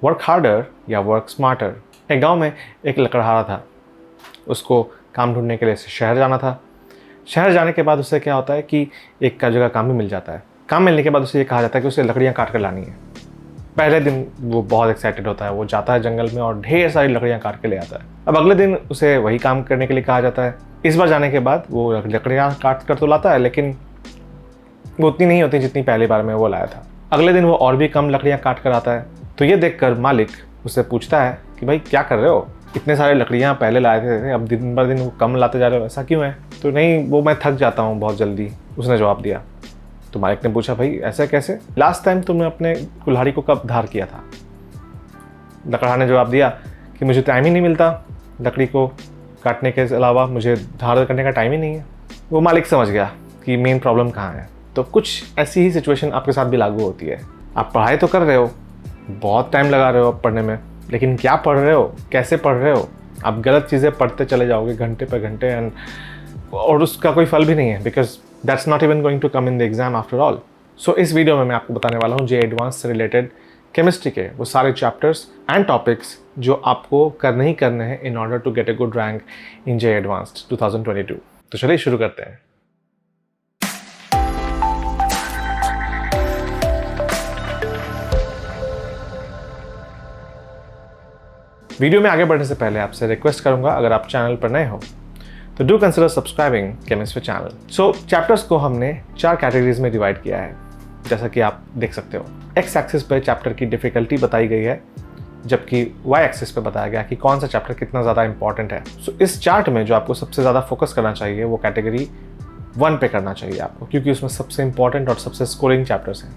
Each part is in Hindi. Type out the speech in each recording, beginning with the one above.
वर्क हार्डर या वर्क स्मार्टर। एक गांव में एक लकड़हारा था, उसको काम ढूंढने के लिए शहर जाना था। शहर जाने के बाद उससे क्या होता है कि एक का जगह काम भी मिल जाता है। काम मिलने के बाद उसे ये कहा जाता है कि उसे लकड़ियाँ काट कर लानी है। पहले दिन वो बहुत एक्साइटेड होता है, वो जाता है जंगल में और ढेर सारी लकड़ियाँ काट के ले आता है। अब अगले दिन उसे वही काम करने के लिए कहा जाता है। इस बार जाने के बाद वो लकड़ियाँ काट कर तो लाता है, लेकिन वो उतनी नहीं होती जितनी पहली बार में वो लाया था। अगले दिन वो और भी कम लकड़ियाँ काट कर आता है। तो ये देखकर मालिक उससे पूछता है कि भाई क्या कर रहे हो, इतने सारे लकड़ियाँ पहले लाए थे, अब दिन बर दिन वो कम लाते जा रहे हो, ऐसा क्यों है? तो नहीं, वो मैं थक जाता हूँ बहुत जल्दी, उसने जवाब दिया। तो मालिक ने पूछा, भाई ऐसा कैसे? लास्ट टाइम तुमने अपने कुल्हाड़ी को कब धार किया था? लकड़हारे ने जवाब दिया कि मुझे टाइम ही नहीं मिलता, लकड़ी को काटने के अलावा मुझे धार करने का टाइम ही नहीं है। वो मालिक समझ गया कि मेन प्रॉब्लम कहाँ है। तो कुछ ऐसी ही सिचुएशन आपके साथ भी लागू होती है। आप पढ़ाई तो कर रहे हो, बहुत टाइम लगा रहे हो पढ़ने में, लेकिन क्या पढ़ रहे हो, कैसे पढ़ रहे हो? आप गलत चीज़ें पढ़ते चले जाओगे घंटे पर घंटे, और उसका कोई फल भी नहीं है, because that's not even going to come in the exam after all. So इस वीडियो में मैं आपको बताने वाला हूँ जे एडवांस से रिलेटेड केमिस्ट्री के वो सारे चैप्टर्स एंड टॉपिक्स जो आपको करने ही करने हैं in order to get a good rank in JEE advanced 2022। तो चलिए शुरू करते हैं। वीडियो में आगे बढ़ने से पहले आपसे रिक्वेस्ट करूंगा, अगर आप चैनल पर नए हो तो do consider subscribing chemistry channel. So chapters को हमने 4 कैटेगरीज में डिवाइड किया है, जैसा कि आप देख सकते हो। एक्स एक्सिस पर चैप्टर की डिफिकल्टी बताई गई है, जबकि वाई एक्सिस पे बताया गया कि कौन सा चैप्टर कितना ज़्यादा इंपॉर्टेंट है। सो इस चार्ट में जो आपको सबसे ज़्यादा फोकस करना चाहिए वो कैटेगरी 1 पे करना चाहिए आपको, क्योंकि उसमें सबसे इंपॉर्टेंट और सबसे स्कोरिंग चैप्टर्स हैं।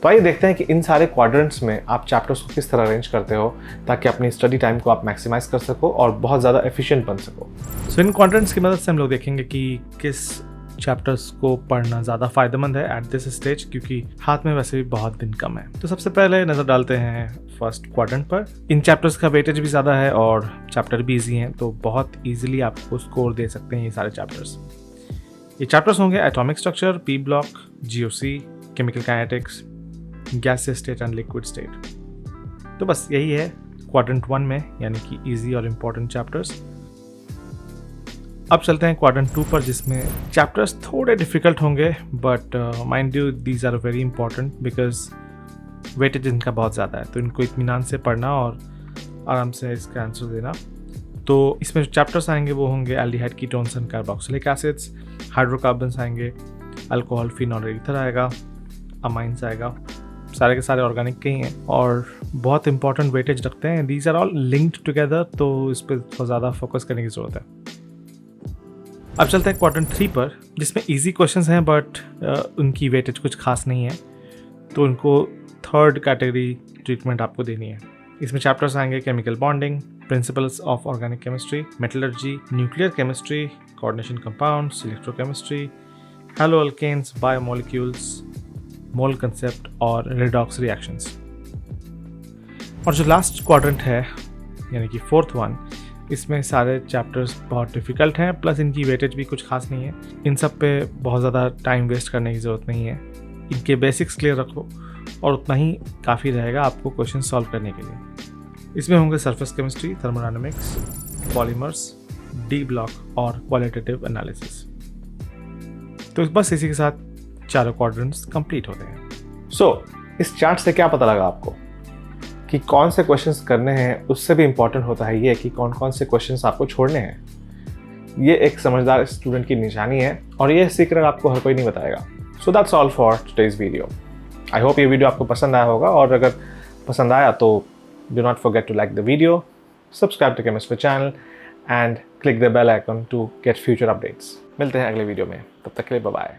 तो आइए देखते हैं कि इन सारे क्वाड्रेंट्स में आप चैप्टर्स को किस तरह अरेंज करते हो ताकि अपनी स्टडी टाइम को आप मैक्सिमाइज कर सको और बहुत ज़्यादा एफिशिएंट बन सको। सो इन क्वाड्रेंट्स की मदद से हम लोग देखेंगे कि किस चैप्टर्स को पढ़ना ज़्यादा फायदेमंद है एट दिस स्टेज, क्योंकि हाथ में वैसे भी बहुत दिन कम है। तो सबसे पहले नज़र डालते हैं फर्स्ट क्वाड्रेंट पर। इन चैप्टर्स का वेटेज भी ज़्यादा है और चैप्टर भी ईजी हैं, तो बहुत ईजिली आपको स्कोर दे सकते हैं ये सारे चैप्टर्स। ये चैप्टर्स होंगे atomic structure, P block, GOC, chemical kinetics, gaseous state and liquid state. तो बस यही है क्वाड्रेंट 1 में, यानी कि इजी और इम्पोर्टेंट चैप्टर्स। अब चलते हैं क्वाड्रेंट 2 पर, जिसमें चैप्टर्स थोड़े डिफिकल्ट होंगे, but mind you these are very important because weightage इनका बहुत ज़्यादा है, तो इनको इत्मीनान से पढ़ना और आराम से इसका आंसर देना। तो इसमें जो चैप्टर्स आएंगे वो होंगे aldehyde, ketones and carboxylic acids, hydrocarbons आएंगे, अल्कोहल, फिनॉल, ईथर आएगा, अमाइंस आएगा, सारे के सारे ऑर्गेनिक के ही हैं और बहुत इंपॉर्टेंट वेटेज रखते हैं। These are all linked together, तो इस पर थोड़ा ज़्यादा फोकस करने की ज़रूरत है। अब चलते हैं क्वाड्रेंट 3 पर, जिसमें इजी क्वेश्चंस हैं बट उनकी वेटेज कुछ खास नहीं है, तो उनको थर्ड कैटेगरी ट्रीटमेंट आपको देनी है। इसमें चैप्टर्स आएंगे chemical bonding, principles of organic chemistry, metallurgy, nuclear chemistry, coordination compounds, electrochemistry, haloalkanes, biomolecules, mole concept और रेडॉक्स रिएक्शंस। और जो लास्ट क्वाड्रेंट है यानी कि फोर्थ वन, इसमें सारे चैप्टर्स बहुत डिफ़िकल्ट हैं, प्लस इनकी वेटेज भी कुछ खास नहीं है। इन सब पे बहुत ज़्यादा टाइम वेस्ट करने की ज़रूरत नहीं है, इनके बेसिक्स क्लियर रखो और उतना ही काफ़ी रहेगा आपको क्वेश्चन सॉल्व करने के लिए। इसमें होंगे surface chemistry, thermodynamics, polymers, D block और क्वालिटेटिव एनालिसिस। तो बस इसी के साथ चारों क्वाड्रेंट्स कंप्लीट होते हैं। सो इस चार्ट से क्या पता लगा आपको कि कौन से क्वेश्चंस करने हैं? उससे भी इम्पॉर्टेंट होता है ये कि कौन कौन से क्वेश्चंस आपको छोड़ने हैं। ये एक समझदार स्टूडेंट की निशानी है और ये सीक्रेट आपको हर कोई नहीं बताएगा। So that's all for today's video. I hope ये वीडियो आपको पसंद आया होगा, और अगर पसंद आया तो do not forget to like the video, subscribe to chemistry channel and click the bell icon to get future updates. मिलते हैं अगले वीडियो में, तब तक के लिए बाय बाय।